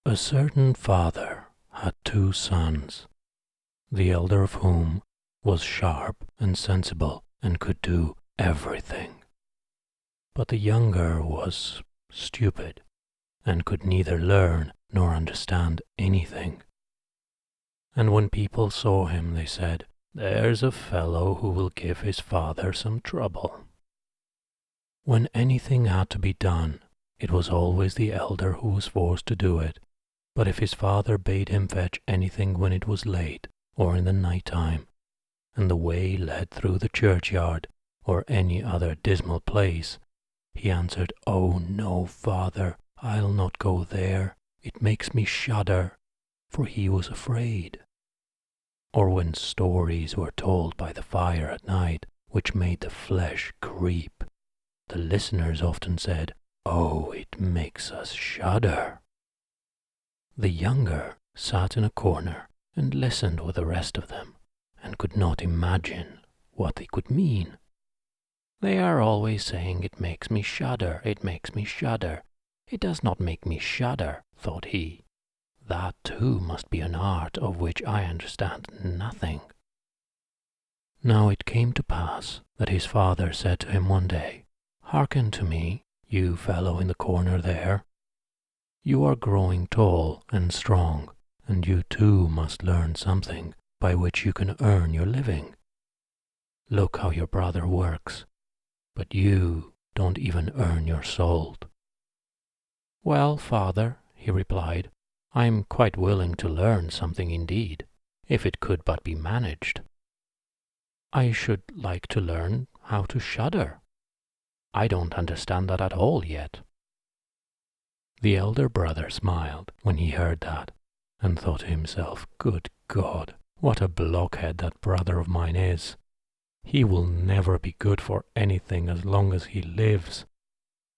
A certain father had 2 sons, the elder of whom was sharp and sensible and could do everything. But the younger was stupid and could neither learn nor understand anything. And when people saw him, they said, "There's a fellow who will give his father some trouble." When anything had to be done, it was always the elder who was forced to do it. But if his father bade him fetch anything when it was late or in the night time, and the way led through the churchyard or any other dismal place, he answered, "Oh no, father, I'll not go there. It makes me shudder," for he was afraid. Or when stories were told by the fire at night, which made the flesh creep, the listeners often said, "Oh, it makes us shudder." The younger sat in a corner and listened with the rest of them, and could not imagine what they could mean. "They are always saying, 'It makes me shudder, it makes me shudder.' It does not make me shudder," thought he. "That too must be an art of which I understand nothing." Now it came to pass that his father said to him one day, "Hearken to me, you fellow in the corner there. You are growing tall and strong, and you too must learn something by which you can earn your living. Look how your brother works, but you don't even earn your salt." "Well, father," he replied, "I am quite willing to learn something indeed, if it could but be managed. I should like to learn how to shudder. I don't understand that at all yet." The elder brother smiled when he heard that, and thought to himself, "Good God, what a blockhead that brother of mine is. He will never be good for anything as long as he lives.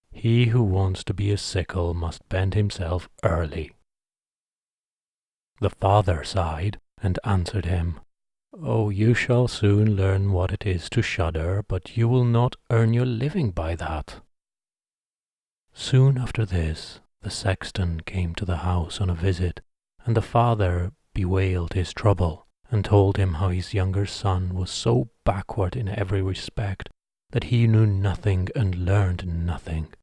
He who wants to be a sickle must bend himself early." The father sighed and answered him, "Oh, you shall soon learn what it is to shudder, but you will not earn your living by that." Soon after this, the sexton came to the house on a visit, and the father bewailed his trouble, and told him how his younger son was so backward in every respect that he knew nothing and learned nothing.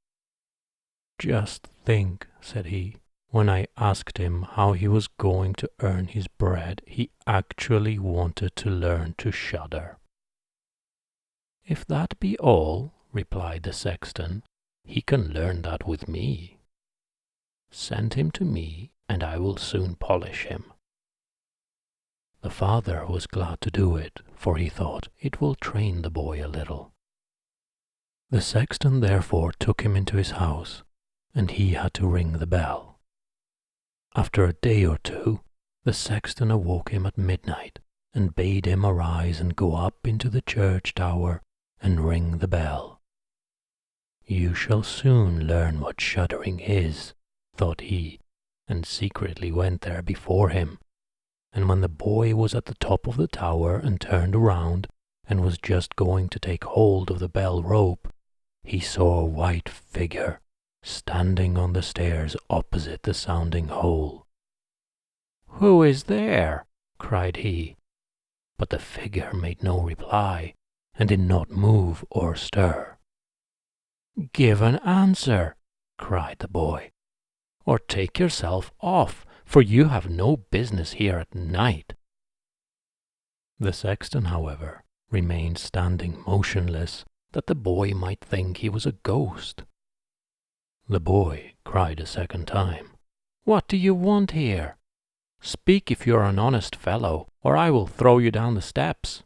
"Just think," said he, "when I asked him how he was going to earn his bread, he actually wanted to learn to shudder." "If that be all," replied the sexton, "he can learn that with me. Send him to me, and I will soon polish him." The father was glad to do it, for he thought, "It will train the boy a little." The sexton therefore took him into his house, and he had to ring the bell. After a day or two, the sexton awoke him at midnight, and bade him arise and go up into the church tower and ring the bell. "You shall soon learn what shuddering is," thought he, and secretly went there before him. And when the boy was at the top of the tower and turned around, and was just going to take hold of the bell rope, he saw a white figure standing on the stairs opposite the sounding hole. "Who is there?" cried he. But the figure made no reply, and did not move or stir. "Give an answer," cried the boy, "or take yourself off, for you have no business here at night." The sexton, however, remained standing motionless, that the boy might think he was a ghost. The boy cried a second time, "What do you want here? Speak if you are an honest fellow, or I will throw you down the steps."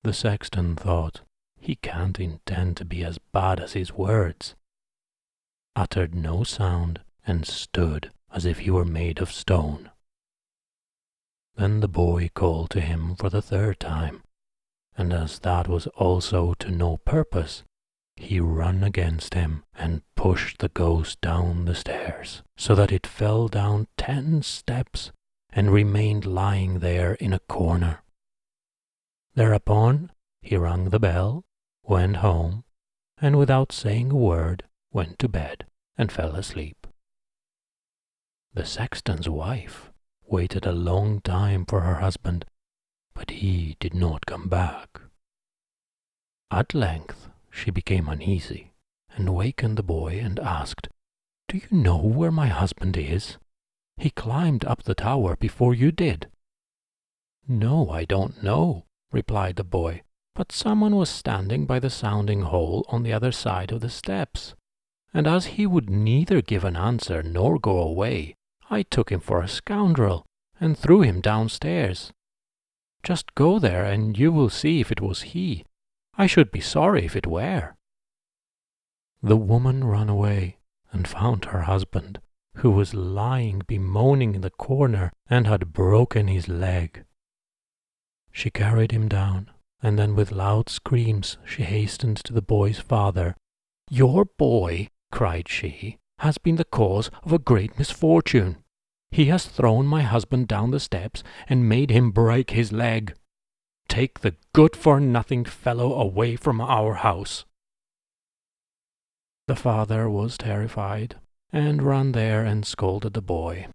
The sexton thought, "He can't intend to be as bad as his words," uttered no sound, and stood as if he were made of stone. Then the boy called to him for the third time, and as that was also to no purpose, he ran against him and pushed the ghost down the stairs, so that it fell down 10 steps and remained lying there in a corner. Thereupon he rang the bell, went home, and without saying a word went to bed and fell asleep. The sexton's wife waited a long time for her husband, but he did not come back. At length she became uneasy, and wakened the boy and asked, "Do you know where my husband is? He climbed up the tower before you did." "No, I don't know," replied the boy, "but someone was standing by the sounding hole on the other side of the steps, and as he would neither give an answer nor go away, I took him for a scoundrel and threw him downstairs. Just go there and you will see if it was he. I should be sorry if it were." The woman ran away and found her husband, who was lying bemoaning in the corner and had broken his leg. She carried him down, and then with loud screams she hastened to the boy's father. "Your boy," cried she, "has been the cause of a great misfortune. He has thrown my husband down the steps and made him break his leg. Take the good-for-nothing fellow away from our house." The father was terrified, and ran there and scolded the boy.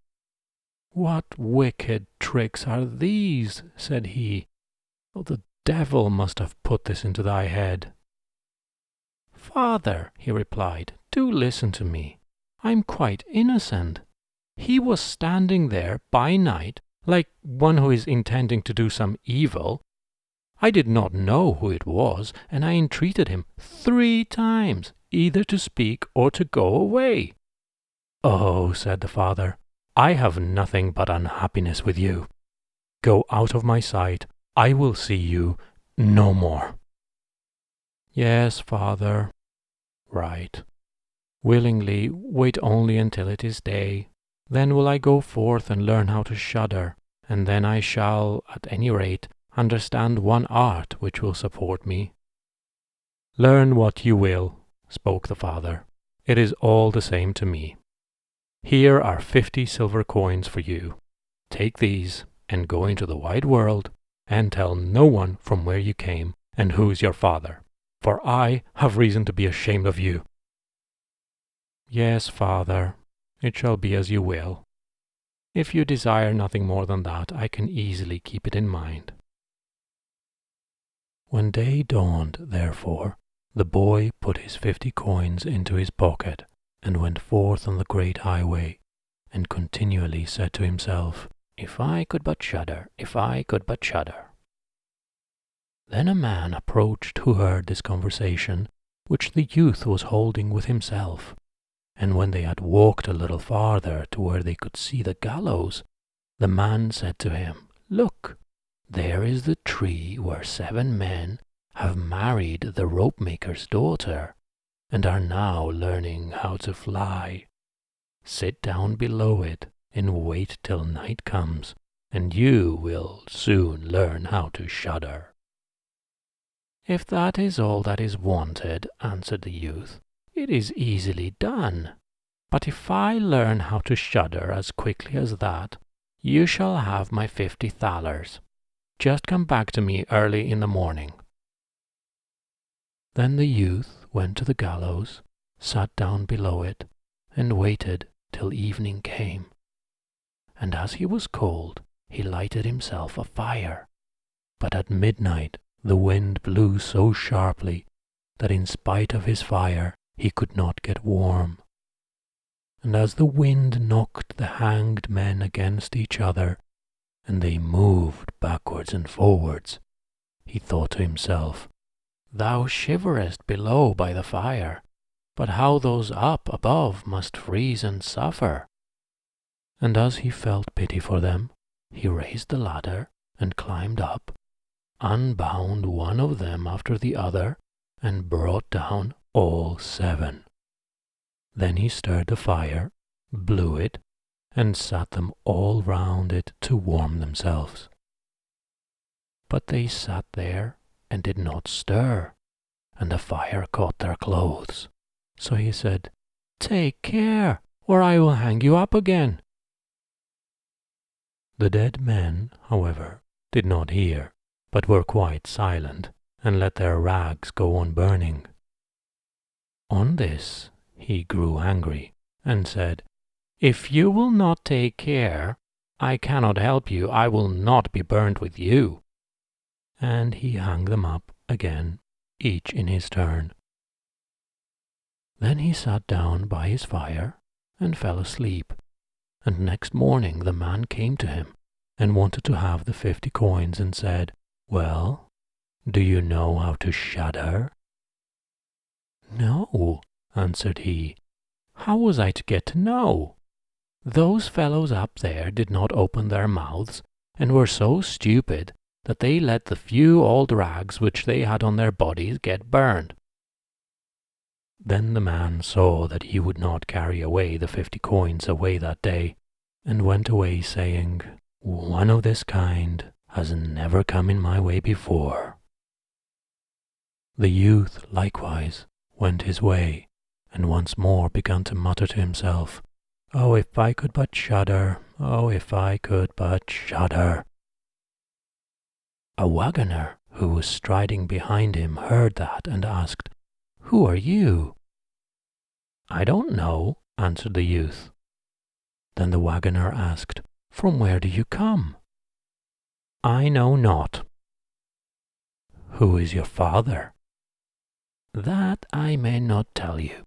"What wicked tricks are these?" said he. "Oh, the devil must have put this into thy head." "Father," he replied, "do listen to me. I'm quite innocent. He was standing there by night, like one who is intending to do some evil. I did not know who it was, and I entreated him 3 times, either to speak or to go away." "Oh," said the father, "I have nothing but unhappiness with you. Go out of my sight. I will see you no more." "Yes, father." "Right. Willingly wait only until it is day. Then will I go forth and learn how to shudder, and then I shall, at any rate, understand one art which will support me." "Learn what you will," spoke the father. "It is all the same to me. Here are 50 silver coins for you. Take these and go into the wide world, and tell no one from where you came and who's your father, for I have reason to be ashamed of you." "Yes, father, it shall be as you will. If you desire nothing more than that, I can easily keep it in mind." When day dawned, therefore, the boy put his 50 coins into his pocket, and went forth on the great highway, and continually said to himself, "If I could but shudder, if I could but shudder." Then a man approached who heard this conversation, which the youth was holding with himself, and when they had walked a little farther to where they could see the gallows, the man said to him, "Look, there is the tree where 7 men have married the rope-maker's daughter, and are now learning how to fly. Sit down below it and wait till night comes, and you will soon learn how to shudder." "If that is all that is wanted," answered the youth, "it is easily done. But if I learn how to shudder as quickly as that, you shall have my 50 thalers. Just come back to me early in the morning." Then the youth went to the gallows, sat down below it, and waited till evening came. And as he was cold, he lighted himself a fire. But at midnight the wind blew so sharply that in spite of his fire he could not get warm. And as the wind knocked the hanged men against each other, and they moved backwards and forwards, he thought to himself, "Thou shiverest below by the fire, but how those up above must freeze and suffer." And as he felt pity for them, he raised the ladder and climbed up, unbound one of them after the other, and brought down all 7. Then he stirred the fire, blew it, and sat them all round it to warm themselves. But they sat there and did not stir, and the fire caught their clothes. So he said, "Take care, or I will hang you up again." The dead men, however, did not hear, but were quite silent, and let their rags go on burning. On this he grew angry, and said, If you will not take care, I cannot help you. I will not be burnt with you." And he hung them up again, each in his turn. Then he sat down by his fire and fell asleep, and next morning the man came to him and wanted to have the 50 coins and said, "Well, do you know how to shudder?" "No," answered he. "How was I to get to know? Those fellows up there did not open their mouths, and were so stupid that they let the few old rags which they had on their bodies get burned." Then the man saw that he would not carry away the 50 coins away that day, and went away saying, "One of this kind has never come in my way before." The youth likewise went his way, and once more began to mutter to himself, "Oh, if I could but shudder! Oh, if I could but shudder!" A wagoner who was striding behind him heard that and asked, "Who are you?" "I don't know," answered the youth. Then the wagoner asked, "From where do you come?" "I know not." "Who is your father?" "That I may not tell you."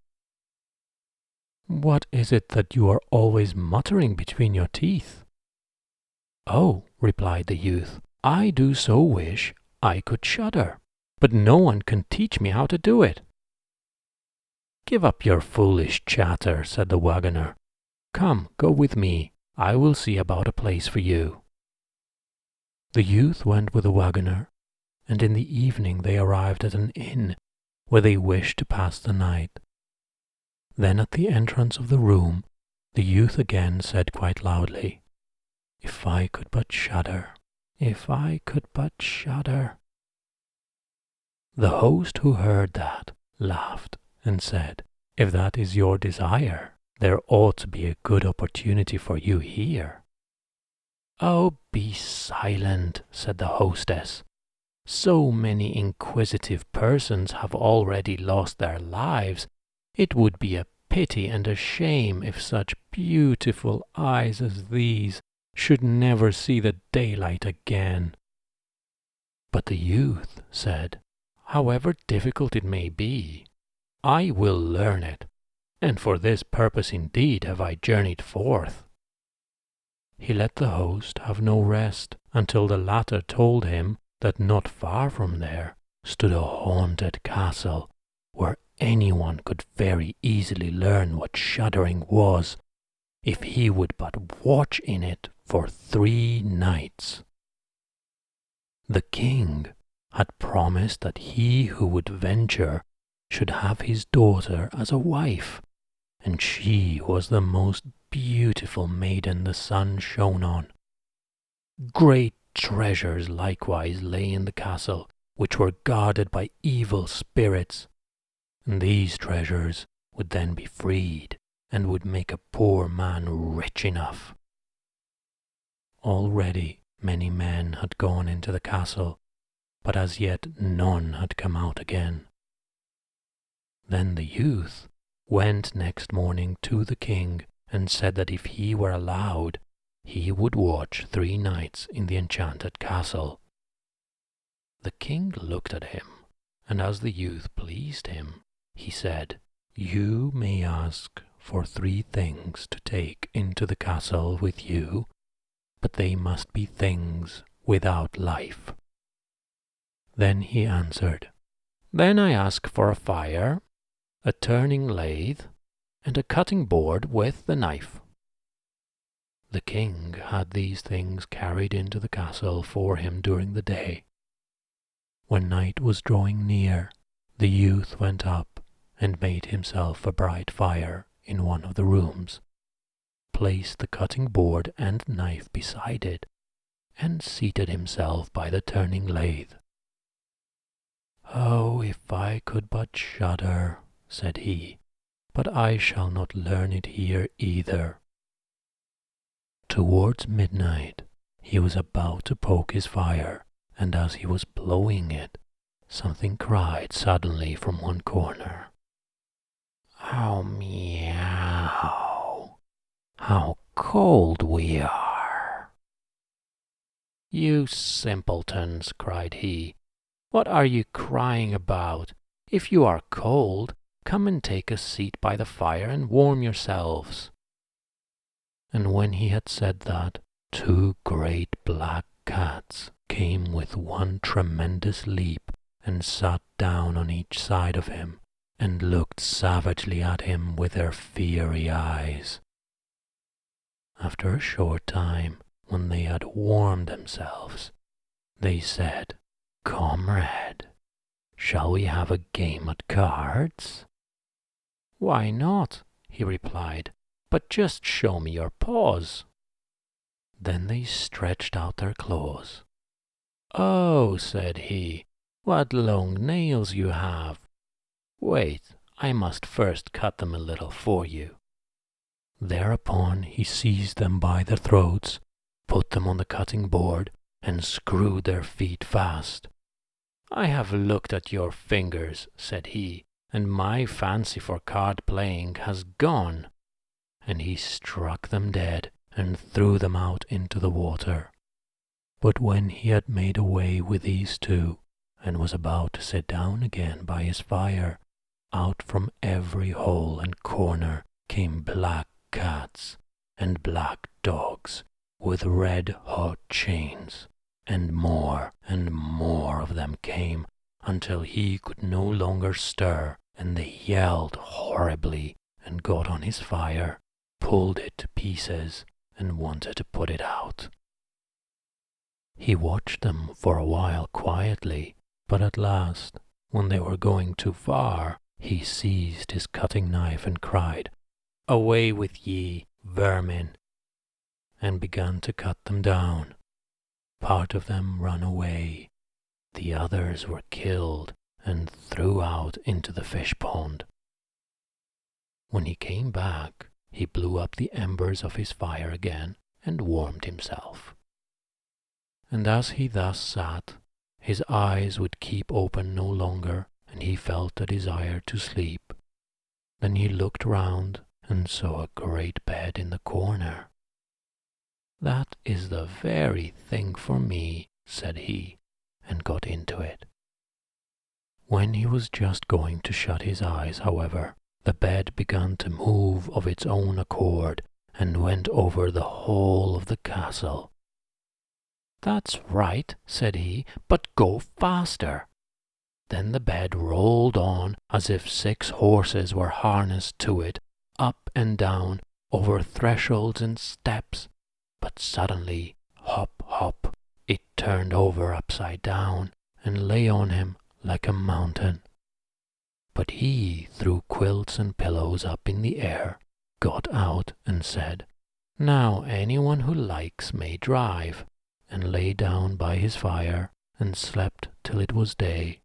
"What is it that you are always muttering between your teeth?" "Oh," replied the youth, "I do so wish I could shudder, but no one can teach me how to do it." "Give up your foolish chatter," said the wagoner. "Come, go with me. I will see about a place for you." The youth went with the wagoner, and in the evening they arrived at an inn where they wished to pass the night. Then at the entrance of the room, the youth again said quite loudly, "If I could but shudder, if I could but shudder." The host, who heard that, laughed and said, "If that is your desire, there ought to be a good opportunity for you here." "Oh, be silent," said the hostess. "So many inquisitive persons have already lost their lives. It would be a pity and a shame if such beautiful eyes as these should never see the daylight again." But the youth said, "However difficult it may be, I will learn it, and for this purpose indeed have I journeyed forth." He let the host have no rest until the latter told him that not far from there stood a haunted castle where anyone could very easily learn what shuddering was if he would but watch in it for 3 nights. The king had promised that he who would venture should have his daughter as a wife, and she was the most beautiful maiden the sun shone on. Great treasures likewise lay in the castle, which were guarded by evil spirits, and these treasures would then be freed and would make a poor man rich enough. Already many men had gone into the castle, but as yet none had come out again. Then the youth went next morning to the king and said that if he were allowed, he would watch 3 nights in the enchanted castle. The king looked at him, and as the youth pleased him, he said, "You may ask for 3 things to take into the castle with you, but they must be things without life." Then he answered, "Then I ask for a fire, a turning lathe, and a cutting board with the knife." The king had these things carried into the castle for him during the day. When night was drawing near, the youth went up and made himself a bright fire in one of the rooms, placed the cutting board and knife beside it, and seated himself by the turning lathe. "Oh, if I could but shudder," said he, "but I shall not learn it here either." Towards midnight he was about to poke his fire, and as he was blowing it, something cried suddenly from one corner, "Ow, meow! how cold we are." "You simpletons," cried he, "what are you crying about? If you are cold, come and take a seat by the fire and warm yourselves." And when he had said that, 2 great black cats came with one tremendous leap and sat down on each side of him and looked savagely at him with their fiery eyes. After a short time, when they had warmed themselves, they said, "Comrade, shall we have a game at cards?" "Why not?" he replied, "but just show me your paws." Then they stretched out their claws. "Oh," said he, "what long nails you have! Wait, I must first cut them a little for you." Thereupon he seized them by the throats, put them on the cutting board, and screwed their feet fast. "I have looked at your fingers," said he, "and my fancy for card playing has gone." And he struck them dead and threw them out into the water. But when he had made away with these 2, and was about to sit down again by his fire, out from every hole and corner came black cats and black dogs with red-hot chains, and more of them came, until he could no longer stir, and they yelled horribly and got on his fire, pulled it to pieces, and wanted to put it out. He watched them for a while quietly, but at last, when they were going too far, he seized his cutting knife and cried, "Away with ye, vermin!" and began to cut them down. Part of them ran away, the others were killed and threw out into the fish pond. When he came back, he blew up the embers of his fire again and warmed himself. And as he thus sat, his eyes would keep open no longer, and he felt a desire to sleep. Then he looked round and saw a great bed in the corner. "That is the very thing for me," said he, and got into it. When he was just going to shut his eyes, however, the bed began to move of its own accord and went over the whole of the castle. "That's right," said he, "but go faster." Then the bed rolled on as if 6 horses were harnessed to it, up and down, over thresholds and steps, but suddenly, hop, hop, it turned over upside down and lay on him like a mountain. But he threw quilts and pillows up in the air, got out and said, "Now anyone who likes may drive," and lay down by his fire and slept till it was day.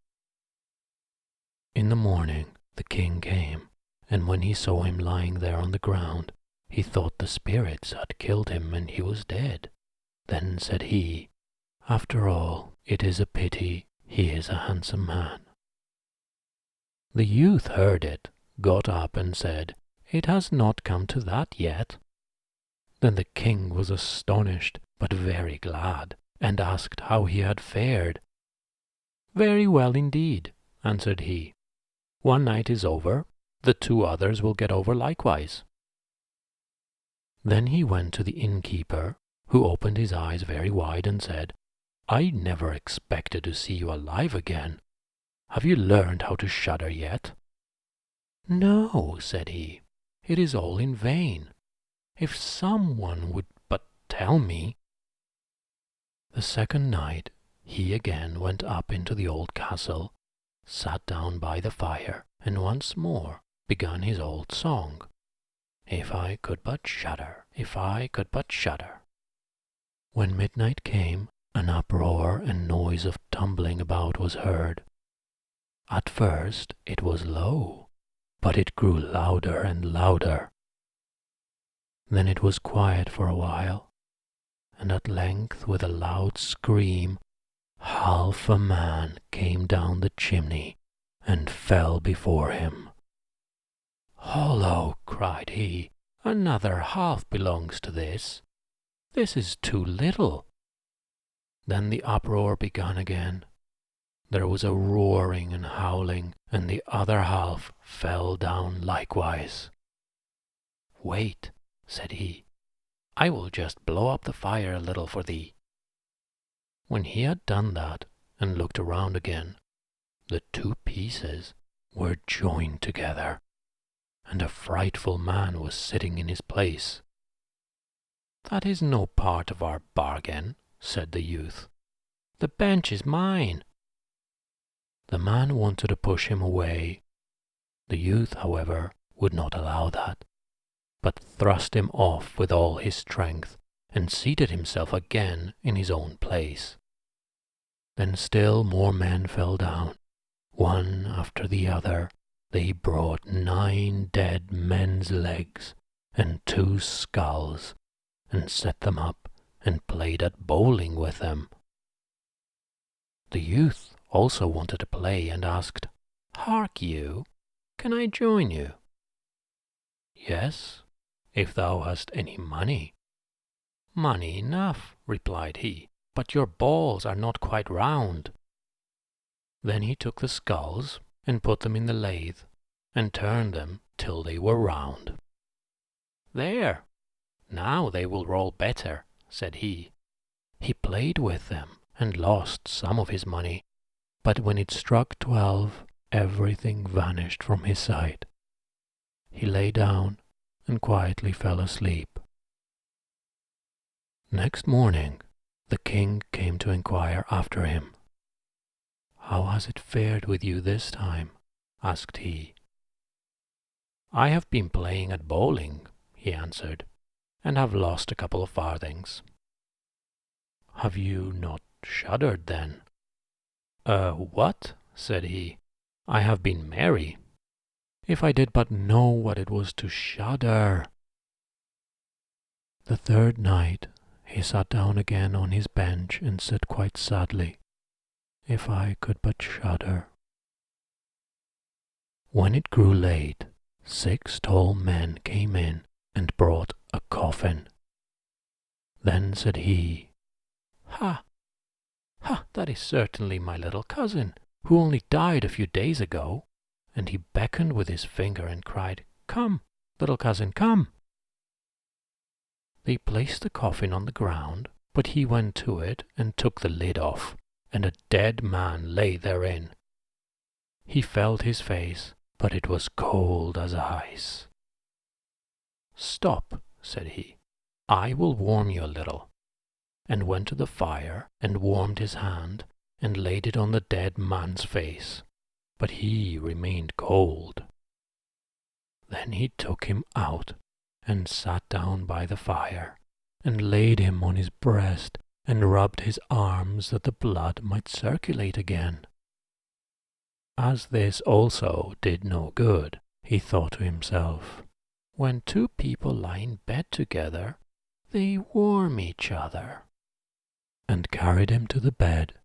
In the morning the king came, and when he saw him lying there on the ground, he thought the spirits had killed him and he was dead. Then said he, "After all, it is a pity, he is a handsome man." The youth heard it, got up and said, "It has not come to that yet." Then the king was astonished, but very glad, and asked how he had fared. "Very well indeed," answered he. "One night is over, the 2 others will get over likewise." Then he went to the innkeeper, who opened his eyes very wide and said, "I never expected to see you alive again. Have you learned how to shudder yet?" "No," said he, "it is all in vain. If someone would but tell me." The second night he again went up into the old castle, sat down by the fire, and once more began his old song, "If I could but shudder, if I could but shudder." When midnight came, an uproar and noise of tumbling about was heard. At first it was low, but it grew louder and louder. Then it was quiet for a while, and at length with a loud scream, half a man came down the chimney and fell before him. "Hollo!" cried he, Another half belongs to this. This is too little." Then the uproar began again. There was a roaring and howling, and the other half fell down likewise. "Wait," said he, "I will just blow up the fire a little for thee." When he had done that and looked around again, the two pieces were joined together, and a frightful man was sitting in his place. "That is no part of our bargain," said the youth. "The bench is mine." The man wanted to push him away. The youth, however, would not allow that, but thrust him off with all his strength and seated himself again in his own place. Then still more men fell down. One after the other, they brought 9 dead men's legs and 2 skulls, and set them up and played at bowling with them. The youth also wanted to play and asked, "Hark you, can I join you?" "Yes, if thou hast any money." "Money enough," replied he, "but your balls are not quite round." Then he took the skulls and put them in the lathe and turned them till they were round. "There, now they will roll better," said he. He played with them and lost some of his money, but when it struck 12, everything vanished from his sight. He lay down and quietly fell asleep. Next morning, the king came to inquire after him. "How has it fared with you this time?" asked he. "I have been playing at bowling," he answered, "and have lost a couple of farthings." "Have you not shuddered then?" What?" said he. "I have been merry. If I did but know what it was to shudder." The third night he sat down again on his bench and said quite sadly, "If I could but shudder." When it grew late, 6 tall men came in and brought a coffin. Then said he, "Ha! Ha! That is certainly my little cousin, who only died a few days ago." And he beckoned with his finger and cried, "Come, little cousin, come." They placed the coffin on the ground, but he went to it and took the lid off, and a dead man lay therein. He felt his face, but it was cold as ice. "Stop," said he, "I will warm you a little," and went to the fire and warmed his hand and laid it on the dead man's face, but he remained cold. Then he took him out and sat down by the fire and laid him on his breast and rubbed his arms that the blood might circulate again. As this also did no good, he thought to himself, "When 2 people lie in bed together, they warm each other," and carried him to the bed,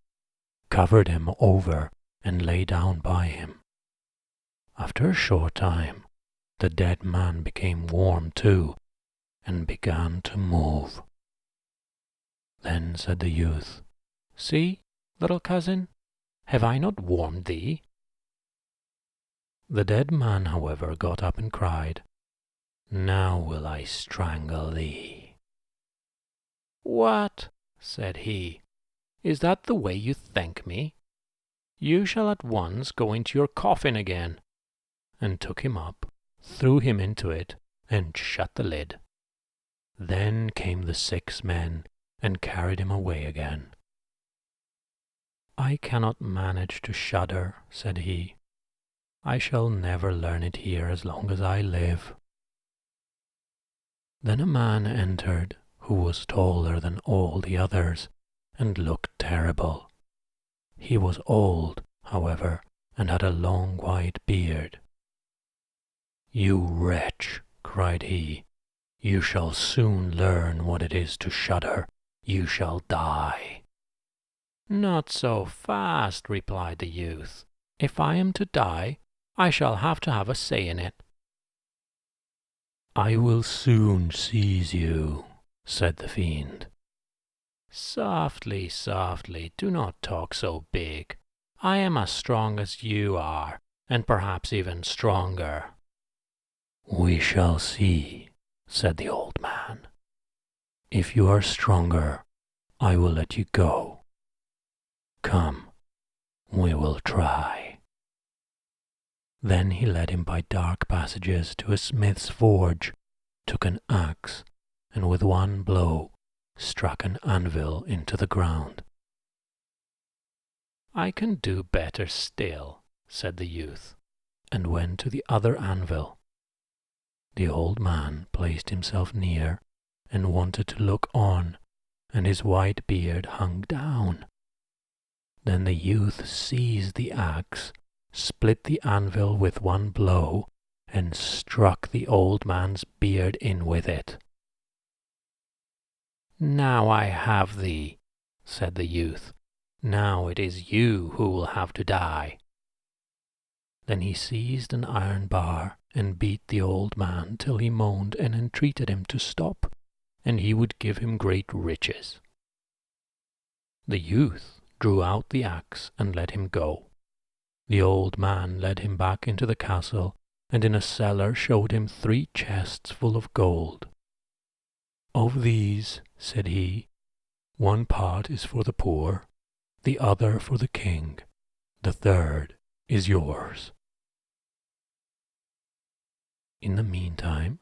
covered him over, and lay down by him. After a short time, the dead man became warm too, and began to move. Then said the youth, "See, little cousin, have I not warmed thee?" The dead man, however, got up and cried, "Now will I strangle thee." "What?" said he. "Is that the way you thank me? You shall at once go into your coffin again," and took him up, threw him into it, and shut the lid. Then came the 6 men and carried him away again. "I cannot manage to shudder," said he. "I shall never learn it here as long as I live." Then a man entered who was taller than all the others and looked terrible. He was old, however, and had a long white beard. "You wretch," cried he, "you shall soon learn what it is to shudder. You shall die." "Not so fast," replied the youth. "If I am to die, I shall have to have a say in it." I will soon seize you, said the fiend. Softly, softly, do not talk so big. I am as strong as you are, and perhaps even stronger. We shall see, said the old man. If you are stronger, I will let you go. Come, we will try. Then he led him by dark passages to a smith's forge, took an axe, and with one blow struck an anvil into the ground. I can do better still, said the youth, and went to the other anvil. The old man placed himself near and wanted to look on, and his white beard hung down. Then the youth seized the axe, split the anvil with one blow, and struck the old man's beard in with it. Now I have thee, said the youth. Now it is you who will have to die. Then he seized an iron bar and beat the old man till he moaned and entreated him to stop, and he would give him great riches. The youth drew out the axe and let him go. The old man led him back into the castle, and in a cellar showed him 3 chests full of gold. Of these, said he, one part is for the poor, the other for the king, the third is yours. In the meantime,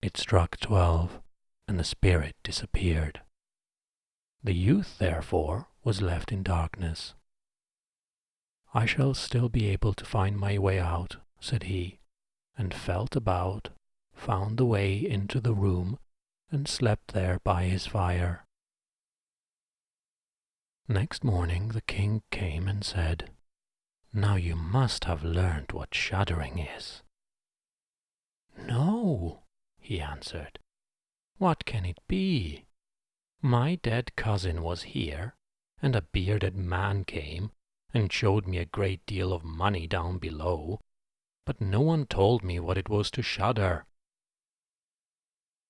it struck 12, and the spirit disappeared. The youth, therefore, was left in darkness. I shall still be able to find my way out, said he, and felt about, found the way into the room, and slept there by his fire. Next morning the king came and said, Now you must have learned what shuddering is. No, he answered. What can it be? My dead cousin was here, and a bearded man came and showed me a great deal of money down below, but no one told me what it was to shudder.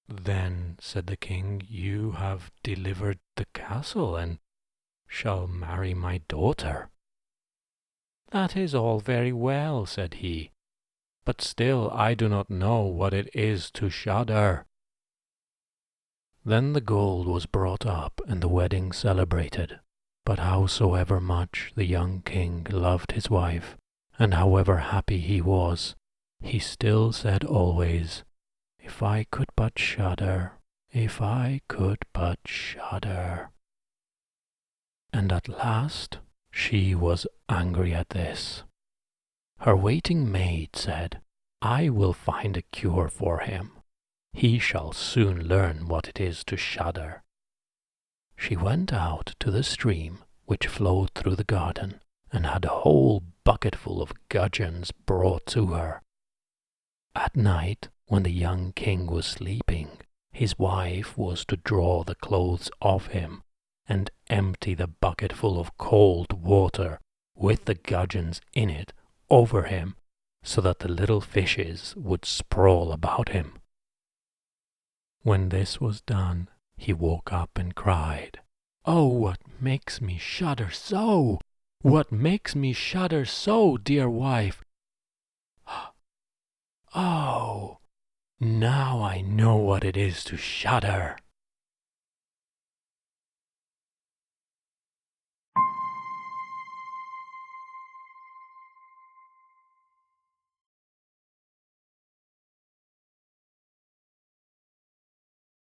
Then, said the king, you have delivered the castle and shall marry my daughter. That is all very well, said he, but still I do not know what it is to shudder. Then the gold was brought up and the wedding celebrated. But howsoever much the young king loved his wife, and however happy he was, he still said always, If I could but shudder, if I could but shudder. And at last she was angry at this. Her waiting maid said, I will find a cure for him. He shall soon learn what it is to shudder. She went out to the stream which flowed through the garden, and had a whole bucketful of gudgeons brought to her. At night, when the young king was sleeping, his wife was to draw the clothes off him, and empty the bucketful of cold water, with the gudgeons in it, over him, so that the little fishes would sprawl about him. When this was done, he woke up and cried, Oh, what makes me shudder so? What makes me shudder so, dear wife? Oh, now I know what it is to shudder.